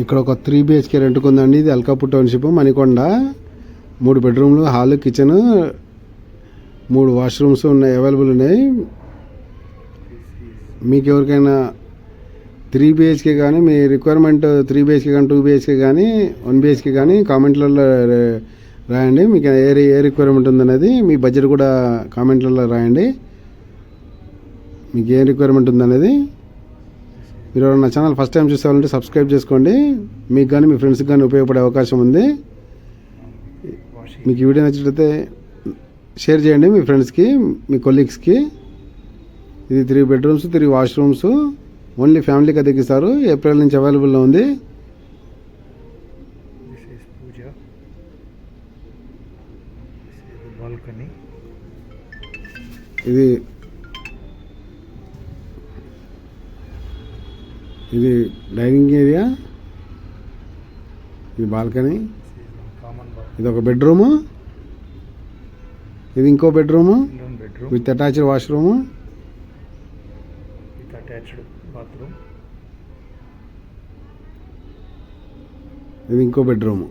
ఇక్కడ ఒక 3 బిహెచ్కే రెంట్కి ఉందండి. ఇది అల్కాపూర్ టౌన్షిప్ మణికొండ. 3 బెడ్రూమ్లు, హాల్, కిచెన్, 3 వాష్రూమ్స్ ఉన్నాయి, అవైలబుల్ ఉన్నాయి. మీకు ఎవరికైనా 3 బిహెచ్కే కానీ మీ రిక్వైర్మెంట్ 3 బిహెచ్కే కానీ 2 బిహెచ్కే కానీ 1 బిహెచ్కే కానీ కామెంట్లలో రాయండి. మీకు ఏ రిక్వైర్మెంట్ ఉందనేది, మీ బడ్జెట్ కూడా కామెంట్లలో రాయండి. మీకు ఏ రిక్వైర్మెంట్ ఉందనేది. మీరు నా ఛానల్ ఫస్ట్ టైం చూసేవాళ్ళంటే సబ్స్క్రైబ్ చేసుకోండి. మీకు కానీ మీ ఫ్రెండ్స్కి కానీ ఉపయోగపడే అవకాశం ఉంది. మీకు ఈ వీడియో నచ్చినట్లయితే షేర్ చేయండి మీ ఫ్రెండ్స్కి, మీ కొలీగ్స్కి. ఇది 3 బెడ్రూమ్స్, 3 వాష్రూమ్స్. ఓన్లీ ఫ్యామిలీకి అద్దెకిస్తారు. ఏప్రిల్ నుంచి అవైలబుల్లో ఉంది. ఇది డైనింగ్ ఏరియా, ఇది బాల్కనీ, ఇది ఒక బెడ్రూము, ఇది ఇంకో బెడ్రూము విత్ అటాచ్డ్ వాష్రూము, ఇది ఇంకో బెడ్రూము.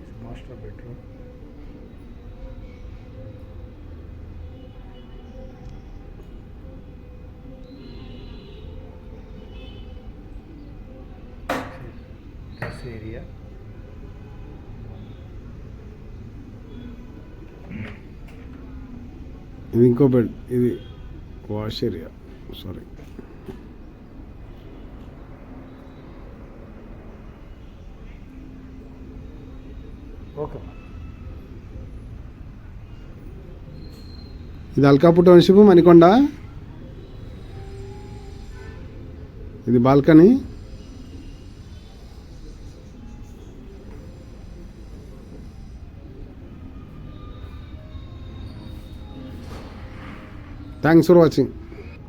ఏరియా ఇది ఇంకో బెడ్, ఇది వాష్ ఏరియా. Sorry, okay. ఇది అల్కాపూర్ టౌన్షిప్ మణికొండ. ఇది బాల్కనీ. Thanks for watching.